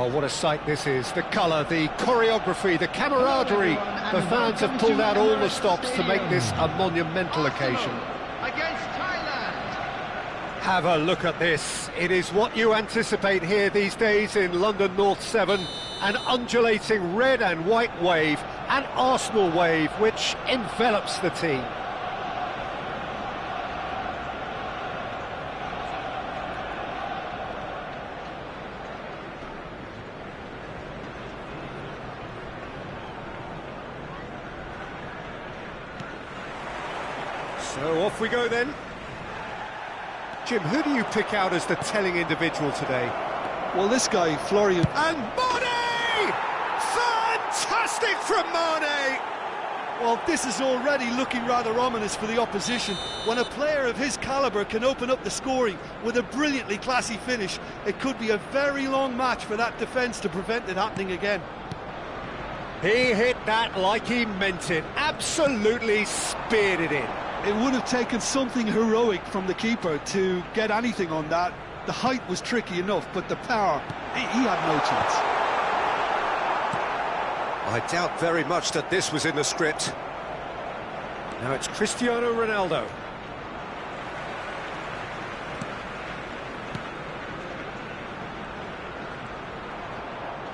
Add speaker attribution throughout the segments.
Speaker 1: Well, what a sight this is. The colour, the choreography, the camaraderie. The fans have pulled out all the stops to make this a monumental occasion.
Speaker 2: Against Thailand.
Speaker 1: Have a look at this. It is what you anticipate here these days in London North 7. An undulating red and white wave, an Arsenal wave, which envelops the team. So off we go then. Jim, who do you pick out as the telling individual today?
Speaker 3: Well, this guy, Florian.
Speaker 1: And Mane! Fantastic from Mane!
Speaker 3: Well, this is already looking rather ominous for the opposition. When a player of his calibre can open up the scoring with a brilliantly classy finish, it could be a very long match for that defence to prevent it happening again.
Speaker 1: He hit that like he meant it. Absolutely speared it in.
Speaker 3: It would have taken something heroic from the keeper to get anything on that. The height was tricky enough, but the power, he had no chance.
Speaker 1: I doubt very much that this was in the script. Now it's Cristiano Ronaldo.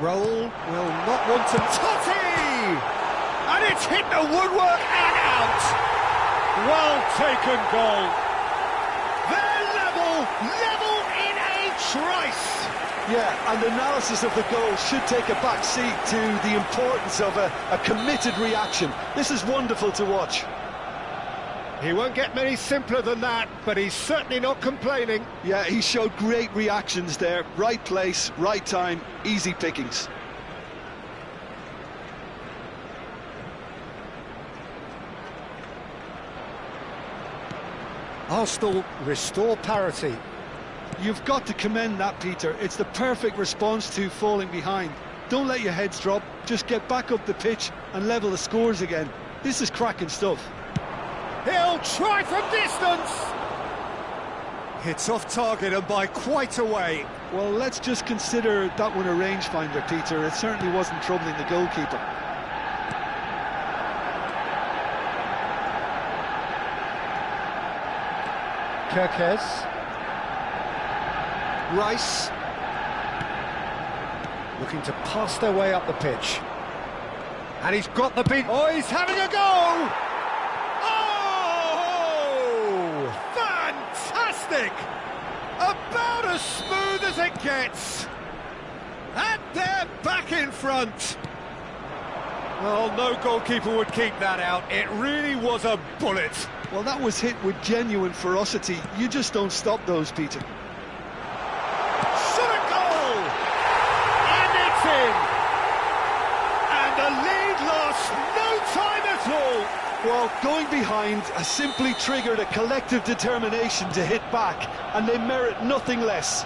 Speaker 1: Raul will not want to... Totti! And it's hit the woodwork and out! Well taken goal. They're level in a trice.
Speaker 3: Yeah, and analysis of the goal should take a back seat to the importance of a committed reaction. This is wonderful to watch.
Speaker 1: He won't get many simpler than that, but he's certainly not complaining.
Speaker 3: Yeah, he showed great reactions there. Right place, right time, easy pickings.
Speaker 1: Arsenal restore parity.
Speaker 3: You've got to commend that, Peter. It's the perfect response to falling behind. Don't let your heads drop, just get back up the pitch and level the scores again. This is cracking stuff.
Speaker 1: He'll try from distance! Hits off target and by quite a way.
Speaker 3: Well, let's just consider that one a rangefinder, Peter. It certainly wasn't troubling the goalkeeper.
Speaker 1: Kirkes. Rice. Looking to pass their way up the pitch. And he's got the beat. Oh, he's having a go! Oh! Fantastic! About as smooth as it gets. And they're back in front. Well, no goalkeeper would keep that out. It really was a bullet.
Speaker 3: Well, that was hit with genuine ferocity. You just don't stop those, Peter.
Speaker 1: Shot a goal! And it's in! And the lead lost no time at all.
Speaker 3: Well, going behind has simply triggered a collective determination to hit back, and they merit nothing less.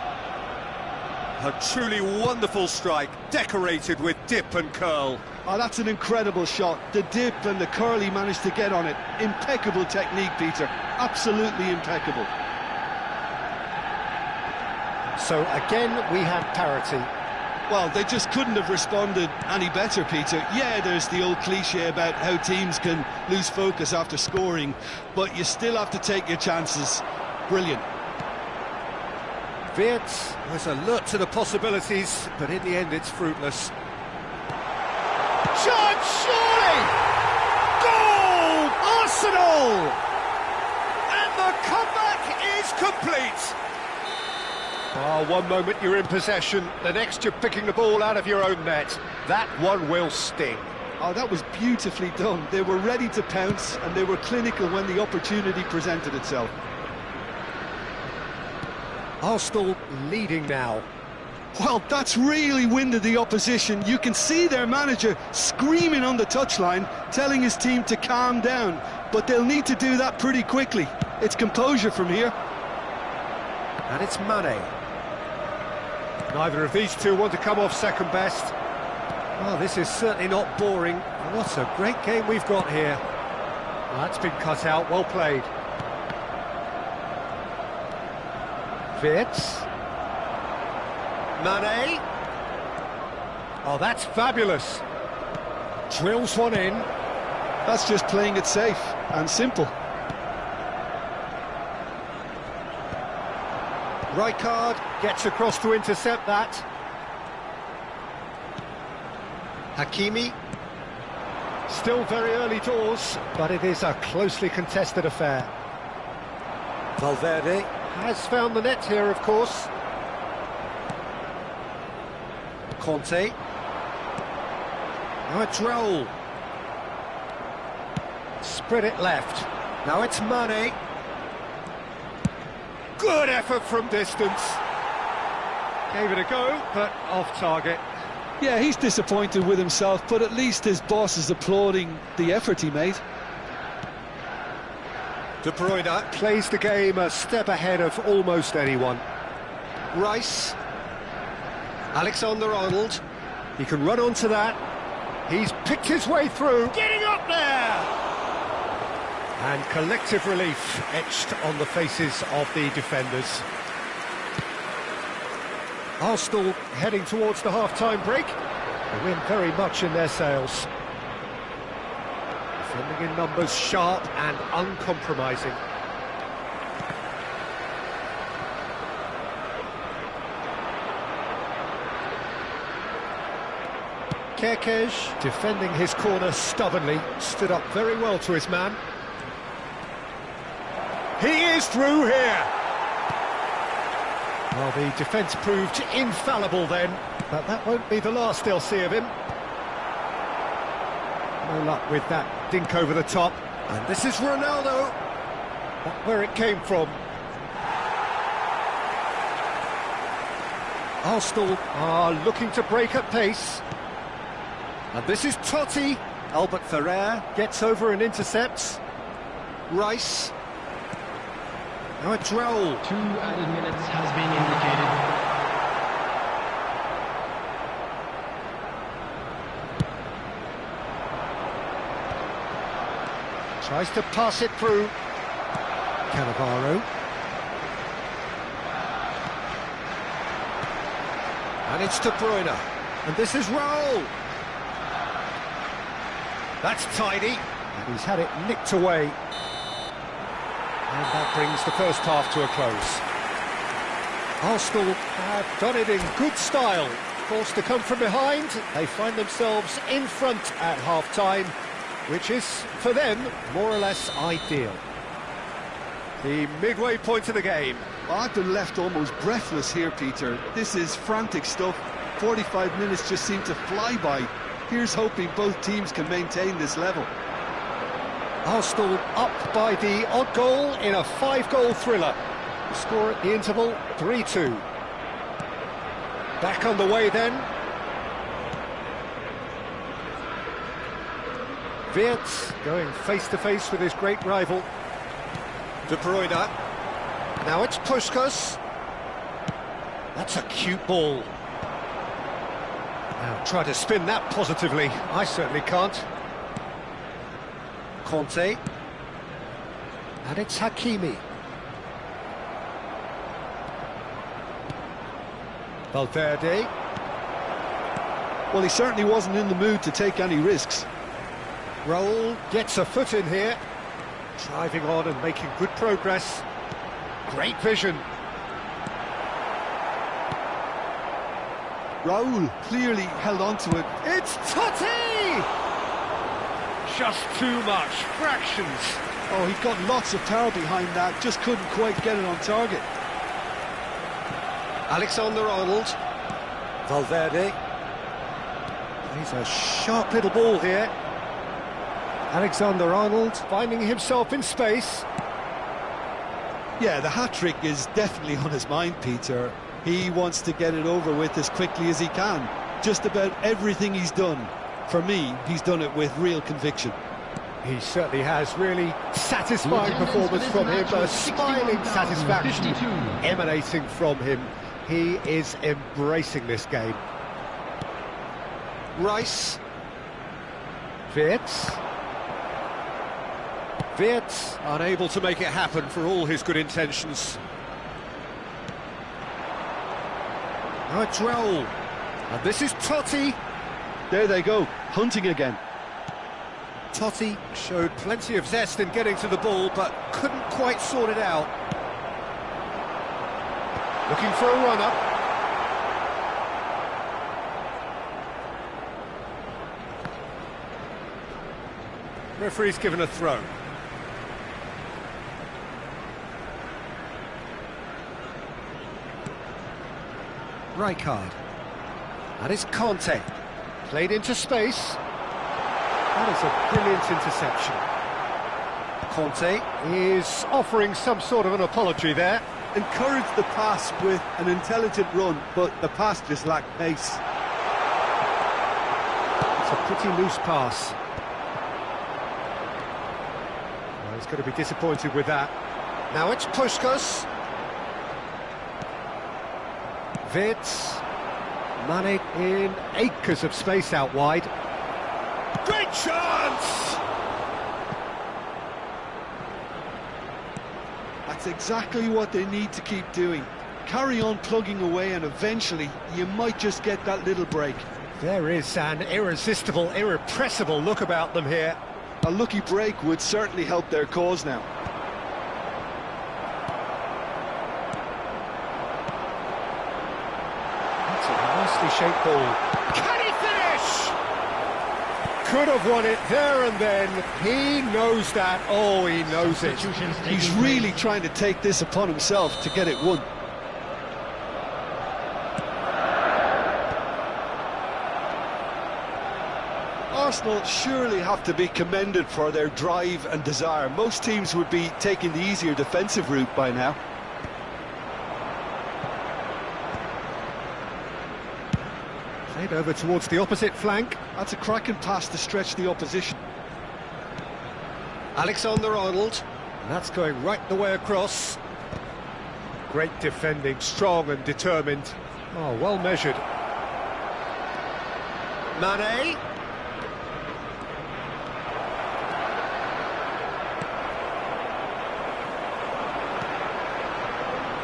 Speaker 1: A truly wonderful strike, decorated with dip and curl.
Speaker 3: Oh, that's an incredible shot. The dip and the curl he managed to get on it. Impeccable technique, Peter. Absolutely impeccable.
Speaker 1: So again, we have parity.
Speaker 3: Well, they just couldn't have responded any better, Peter. Yeah, there's the old cliche about how teams can lose focus after scoring, but you still have to take your chances. Brilliant.
Speaker 1: Wirtz was alert to the possibilities, but in the end it's fruitless. Chance, surely! Goal! Arsenal! And the comeback is complete! Oh, one moment you're in possession, the next you're picking the ball out of your own net. That one will sting.
Speaker 3: Oh, that was beautifully done. They were ready to pounce, and they were clinical when the opportunity presented itself.
Speaker 1: Arsenal leading now.
Speaker 3: Well, that's really winded the opposition. You can see their manager screaming on the touchline, telling his team to calm down. But they'll need to do that pretty quickly. It's composure from here.
Speaker 1: And it's Mane. Neither of these two want to come off second best. Well, this is certainly not boring. What a great game we've got here. Well, that's been cut out, well played. Wirtz. Mane. Oh, that's fabulous. Drills one in.
Speaker 3: That's just playing it safe and simple.
Speaker 1: Rijkaard gets across to intercept that. Hakimi. Still very early doors, but it is a closely contested affair. Valverde has found the net here, of course. Conte. Now it's Raul. Spread it left. Now it's Mane. Good effort from distance. Gave it a go, but off target.
Speaker 3: Yeah, he's disappointed with himself, but at least his boss is applauding the effort he made.
Speaker 1: De Bruyne plays the game a step ahead of almost anyone. Rice. Alexander-Arnold. He can run onto that. He's picked his way through, getting up there! And collective relief etched on the faces of the defenders. Arsenal heading towards the half-time break. The wind very much in their sails. Defending in numbers, sharp and uncompromising. Kerkez defending his corner stubbornly, stood up very well to his man. He is through here! Well, the defence proved infallible then, but that won't be the last they'll see of him. No luck with that dink over the top. And this is Ronaldo. Not where it came from. Arsenal are looking to break at pace. And this is Totti. Albert Ferrer gets over and intercepts. Rice. Now it's Raul.
Speaker 4: 2 added minutes has been indicated.
Speaker 1: Tries to pass it through. Cannavaro. And it's De Bruyne. And this is Raul. That's tidy. And he's had it nicked away. And that brings the first half to a close. Arsenal have done it in good style. Forced to come from behind, they find themselves in front at half-time, which is, for them, more or less ideal. The midway point of the game.
Speaker 3: I've been left almost breathless here, Peter. This is frantic stuff. 45 minutes just seem to fly by. Here's hoping both teams can maintain this level.
Speaker 1: Arsenal up by the odd goal in a 5-goal thriller. The score at the interval, 3-2. Back on the way then. Wirtz going face-to-face with his great rival. De Bruyne. Now it's Puskas. That's a cute ball. Now try to spin that positively. I certainly can't. Conte. And it's Hakimi. Valverde.
Speaker 3: Well, he certainly wasn't in the mood to take any risks.
Speaker 1: Raul gets a foot in here. Driving on and making good progress. Great vision.
Speaker 3: Raul clearly held on to it.
Speaker 1: It's Totti! Just too much, fractions.
Speaker 3: Oh, he got lots of power behind that, just couldn't quite get it on target.
Speaker 1: Alexander-Arnold. Valverde. He's a sharp little ball here. Alexander-Arnold finding himself in space.
Speaker 3: Yeah, the hat-trick is definitely on his mind, Peter. He wants to get it over with as quickly as he can. Just about everything he's done, for me, he's done it with real conviction.
Speaker 1: He certainly has. Really satisfying performance from him. A smiling satisfaction emanating from him. He is embracing this game. Rice. Wirtz. Wirtz unable to make it happen for all his good intentions. Now it's Raul. And this is Totti.
Speaker 3: There they go, hunting again.
Speaker 1: Totti showed plenty of zest in getting to the ball, but couldn't quite sort it out. Looking for a run-up. Referee's given a throw. Rijkaard. And it's Conte. Played into space. That is a brilliant interception. Conte is offering some sort of an apology there.
Speaker 3: Encouraged the pass with an intelligent run, but the pass just lacked pace.
Speaker 1: It's a pretty loose pass. Well, he's going to be disappointed with that. Now it's Puskas. Wirtz. Mane in acres of space out wide. Great chance!
Speaker 3: That's exactly what they need to keep doing. Carry on plugging away and eventually you might just get that little break.
Speaker 1: There is an irresistible, irrepressible look about them here.
Speaker 3: A lucky break would certainly help their cause now.
Speaker 1: That's a nicely shaped ball. Can he finish? Could have won it there and then. He knows that. Oh, he knows it.
Speaker 3: He's really trying to take this upon himself to get it won. Arsenal surely have to be commended for their drive and desire. Most teams would be taking the easier defensive route by now.
Speaker 1: Played over towards the opposite flank.
Speaker 3: That's a cracking pass to stretch the opposition.
Speaker 1: Alexander-Arnold. That's going right the way across. Great defending, strong and determined. Oh, well measured. Mane.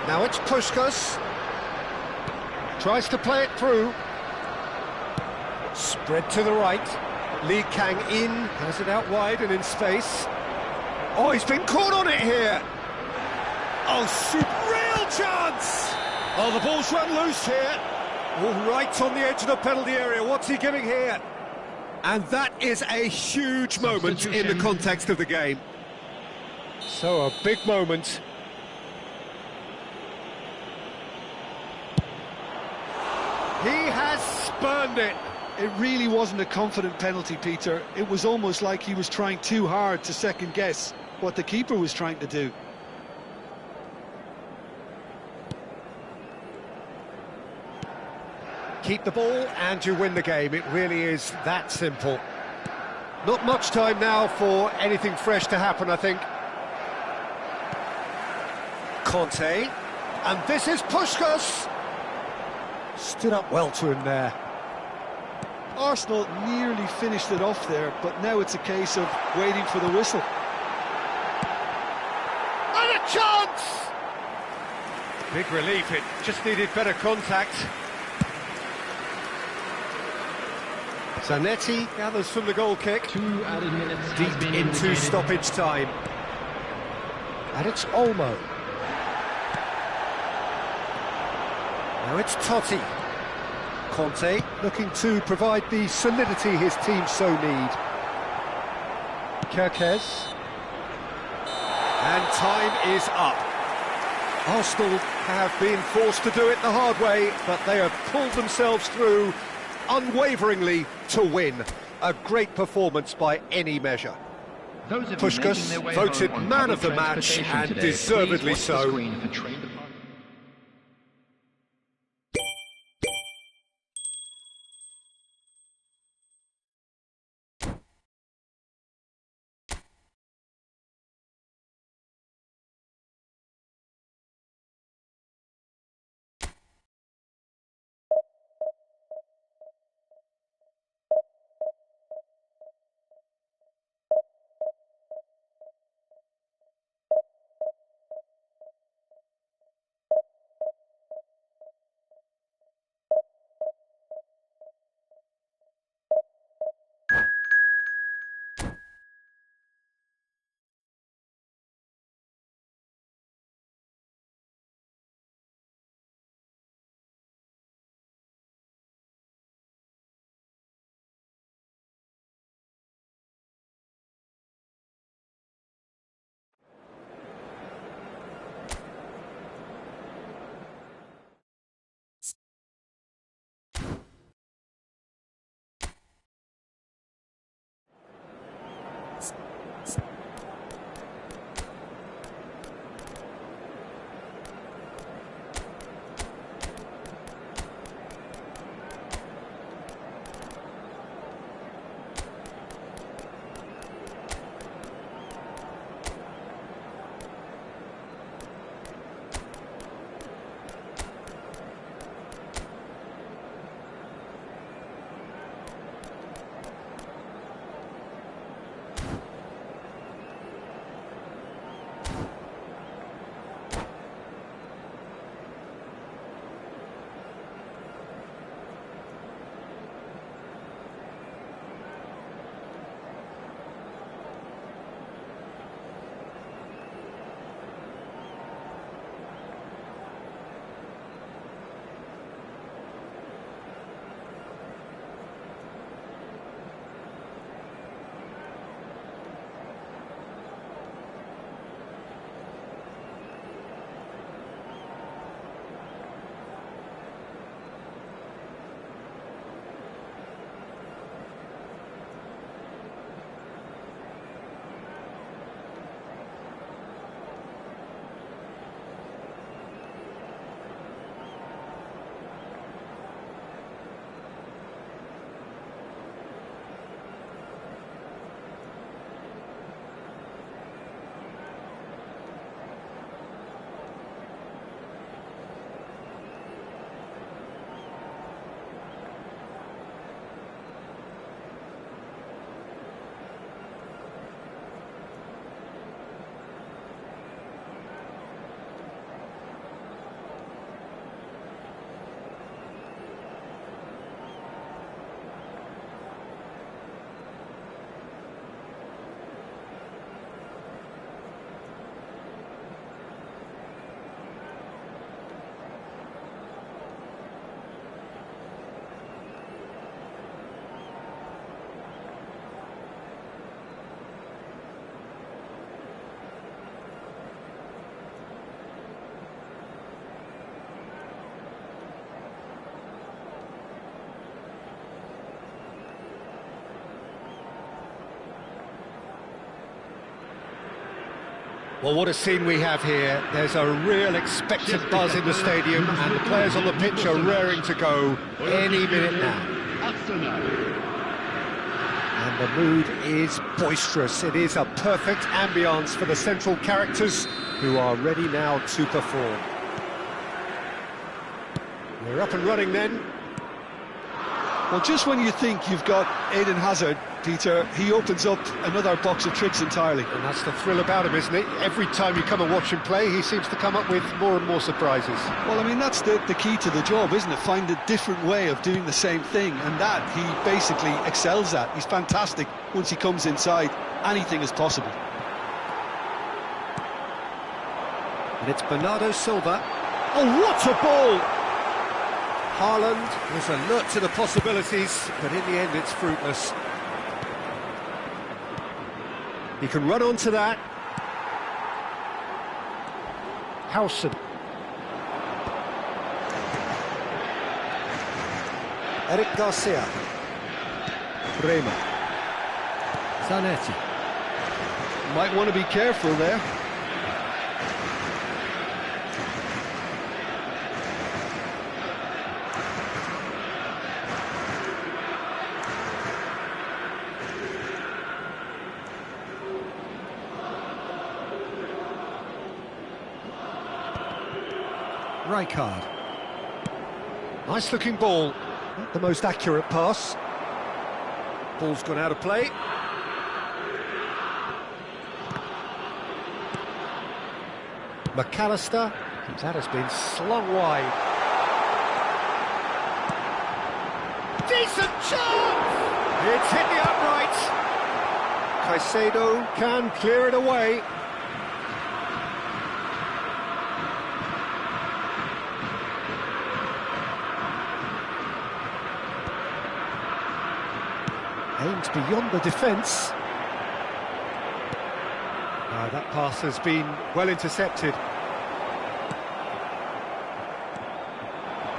Speaker 1: Now it's Puskás. Tries to play it through. Spread to the right. Lee Kang in. Has it out wide and in space. Oh, he's been caught on it here. Oh, real chance! Oh, the ball's run loose here. Oh, right on the edge of the penalty area. What's he giving here? And that is a huge moment in the context of the game. So a big moment. He has spurned it.
Speaker 3: It really wasn't a confident penalty, Peter. It was almost like he was trying too hard to second guess what the keeper was trying to do.
Speaker 1: Keep the ball and you win the game. It really is that simple. Not much time now for anything fresh to happen, I think. Conte. And this is Puskás. Stood up well to him there.
Speaker 3: Arsenal nearly finished it off there, but now it's a case of waiting for the whistle.
Speaker 1: And a chance! Big relief, it just needed better contact. Zanetti gathers from the goal kick.
Speaker 4: 2 added minutes
Speaker 1: Deep
Speaker 4: has been
Speaker 1: into
Speaker 4: indicated.
Speaker 1: stoppage time. And it's Olmo. Now it's Totti. Conte looking to provide the solidity his team so need. Kerkez. And time is up. Arsenal have been forced to do it the hard way, but they have pulled themselves through unwaveringly to win. A great performance by any measure. Puskás voted man of the match, and deservedly so. Well, what a scene we have here. There's a real expectant buzz in the stadium, and the players on the pitch are raring to go any minute now. And the mood is boisterous. It is a perfect ambience for the central characters, who are ready now to perform. We're up and running then.
Speaker 3: Well, just when you think you've got Eden Hazard, Peter, he opens up another box of tricks entirely.
Speaker 1: And that's the thrill about him, isn't it? Every time you come and watch him play, he seems to come up with more and more surprises.
Speaker 3: Well, I mean, that's the key to the job, isn't it? Find a different way of doing the same thing, and that he basically excels at. He's fantastic once he comes inside. Anything is possible.
Speaker 1: And it's Bernardo Silva. Oh, what a ball! Haaland was alert to the possibilities, but in the end it's fruitless. He can run onto that. Howson. Eric Garcia. Bremer. Zanetti.
Speaker 3: Might want to be careful there.
Speaker 1: Rijkaard. Nice looking ball. Not the most accurate pass. Ball's gone out of play. McAllister. That has been slung wide. Decent chance! It's hit the upright. Caicedo can clear it away. Aims beyond the defence. That pass has been well intercepted.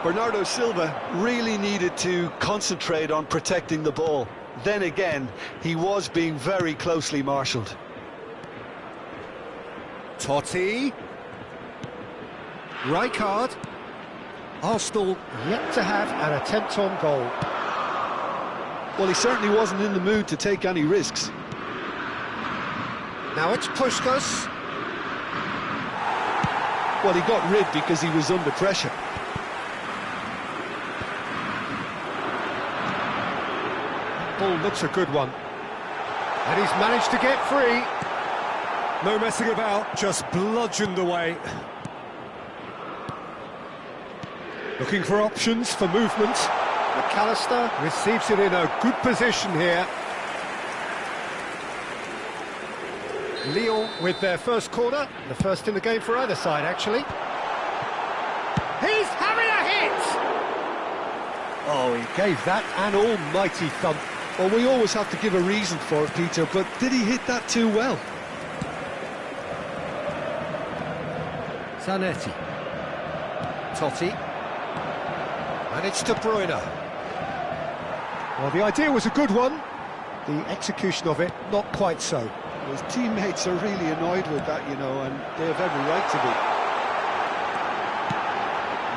Speaker 3: Bernardo Silva really needed to concentrate on protecting the ball. Then again, he was being very closely marshalled.
Speaker 1: Totti. Rijkaard. Arsenal yet to have an attempt on goal.
Speaker 3: Well, he certainly wasn't in the mood to take any risks.
Speaker 1: Now it's Puskás.
Speaker 3: Well, he got rid because he was under pressure.
Speaker 1: Ball looks a good one. And he's managed to get free. No messing about, just bludgeoned away. Looking for options for movement. McAllister receives it in a good position here. Lyon with their first corner, the first in the game for either side, actually. He's having a hit! Oh, he gave that an almighty thump.
Speaker 3: Well, we always have to give a reason for it, Peter, but did he hit that too well?
Speaker 1: Zanetti. Totti. And it's De Bruyne. Well, the idea was a good one. The execution of it, not quite so.
Speaker 3: His teammates are really annoyed with that, you know, and they have every right to be.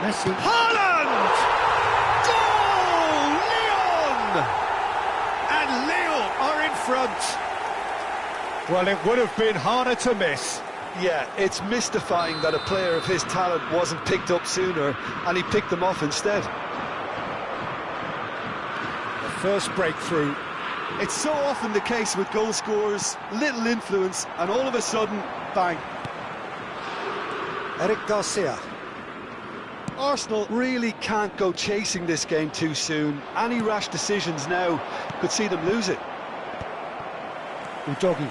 Speaker 1: Messi. Haaland! Goal! Lyon! And Lyon are in front. Well, it would have been harder to miss.
Speaker 3: Yeah, it's mystifying that a player of his talent wasn't picked up sooner, and he picked them off instead.
Speaker 1: The first breakthrough.
Speaker 3: It's so often the case with goal scorers, little influence, and all of a sudden, bang.
Speaker 1: Eric Garcia.
Speaker 3: Arsenal really can't go chasing this game too soon. Any rash decisions now could see them lose it.
Speaker 1: Udogi.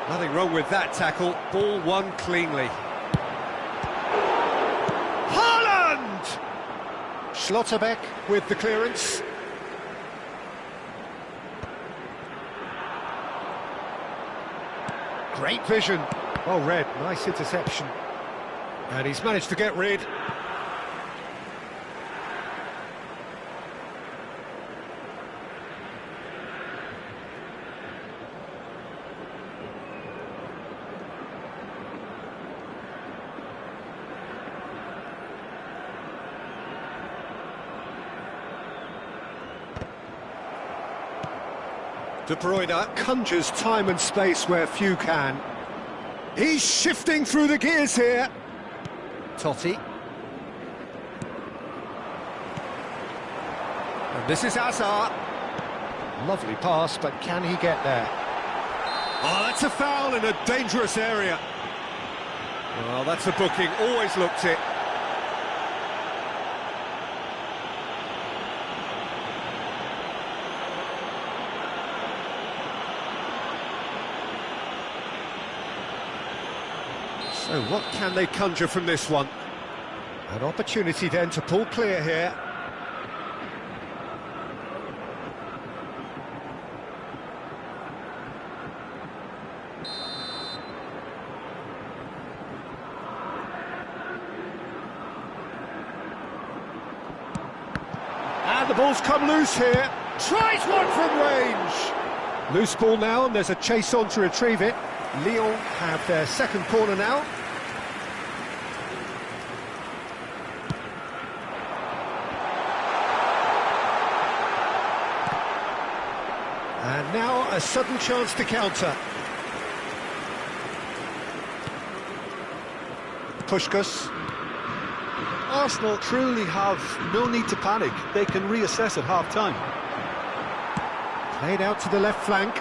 Speaker 1: Nothing wrong with that tackle. Ball won cleanly. Haaland! Schlotterbeck with the clearance. Great vision. Well read, nice interception. And he's managed to get rid. De Bruyne conjures time and space where few can. He's shifting through the gears here. Totti. And this is Hazard. Lovely pass, but can he get there? Oh, that's a foul in a dangerous area. Well, that's a booking, always looked it. So what can they conjure from this one? An opportunity then to pull clear here. And the ball's come loose here. Tries one from range. Loose ball now, and there's a chase on to retrieve it. Lyon have their second corner now. And now a sudden chance to counter. Puskás.
Speaker 3: Arsenal truly have no need to panic. They can reassess at half-time.
Speaker 1: Played out to the left flank.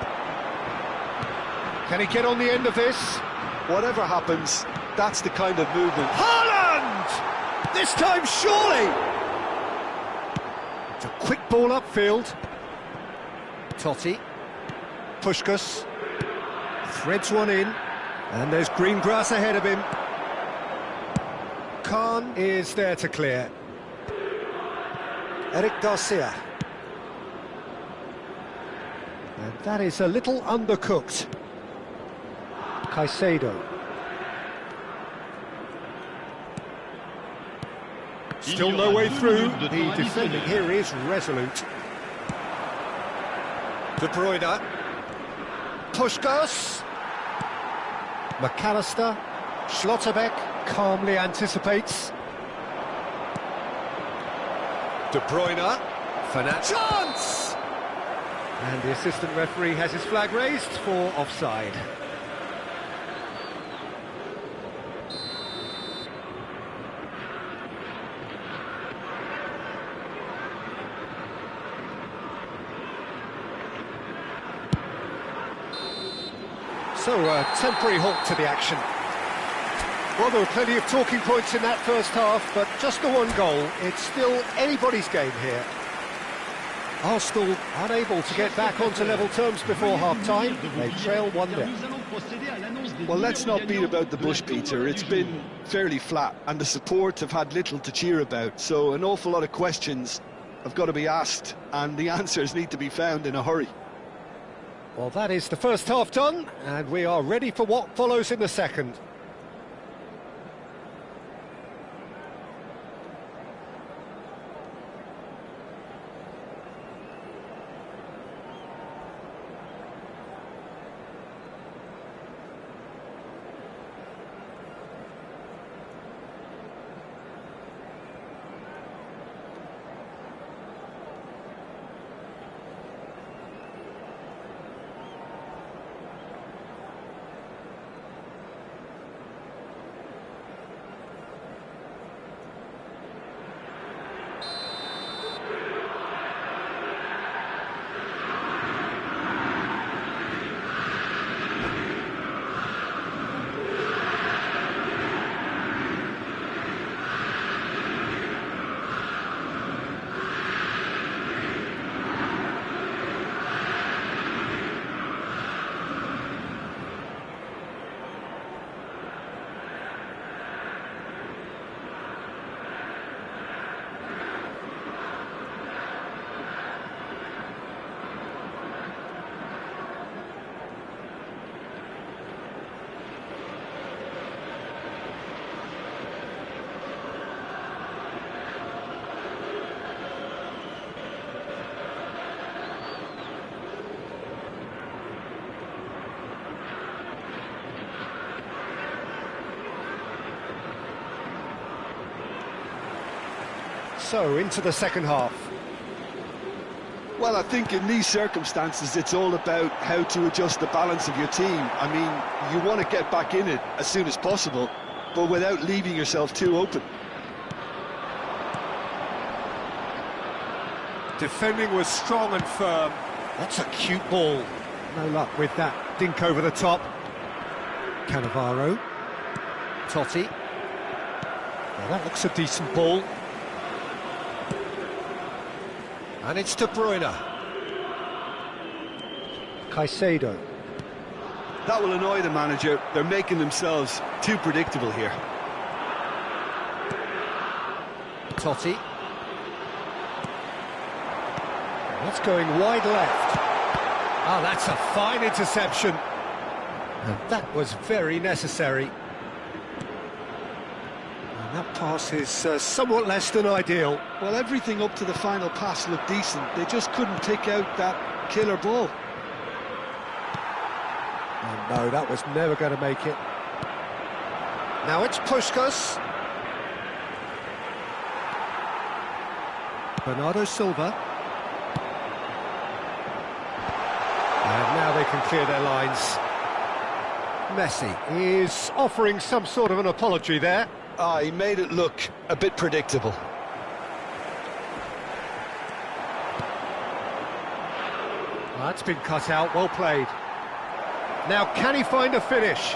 Speaker 1: Can he get on the end of this?
Speaker 3: Whatever happens, that's the kind of movement.
Speaker 1: Haaland! This time, surely! It's a quick ball upfield. Totti. Puskás. Threads one in. And there's green grass ahead of him. Khan is there to clear. Eric Garcia. And that is a little undercooked. Caicedo. Still no way through. The defending here is resolute. De Bruyne. Puskás. McAllister. Schlotterbeck calmly anticipates. De Bruyne. Chance! And the assistant referee has his flag raised for offside. So, a temporary halt to the action. Well, there were plenty of talking points in that first half, but just the one goal. It's still anybody's game here. Arsenal unable to get back onto level terms before half-time. They trail 1-0.
Speaker 3: Well, let's not beat about the bush, Peter. It's been fairly flat, and the support have had little to cheer about. So an awful lot of questions have got to be asked, and the answers need to be found in a hurry.
Speaker 1: Well, that is the first half done, and we are ready for what follows in the second. So, into the second half.
Speaker 3: Well, I think in these circumstances, it's all about how to adjust the balance of your team. I mean, you want to get back in it as soon as possible, but without leaving yourself too open.
Speaker 1: Defending was strong and firm. That's a cute ball. No luck with that dink over the top. Cannavaro. Totti. Well, that looks a decent ball. And it's De Bruyne. Caicedo.
Speaker 3: That will annoy the manager. They're making themselves too predictable here.
Speaker 1: Totti. That's going wide left. Oh, that's a fine interception. And that was very necessary. And that pass is somewhat less than ideal.
Speaker 3: Well, everything up to the final pass looked decent. They just couldn't pick out that killer ball.
Speaker 1: Oh, no, that was never going to make it. Now it's Puskás. Bernardo Silva. And now they can clear their lines. Messi is offering some sort of an apology there.
Speaker 3: He made it look a bit predictable.
Speaker 1: Well, that's been cut out, well played. Now, can he find a finish?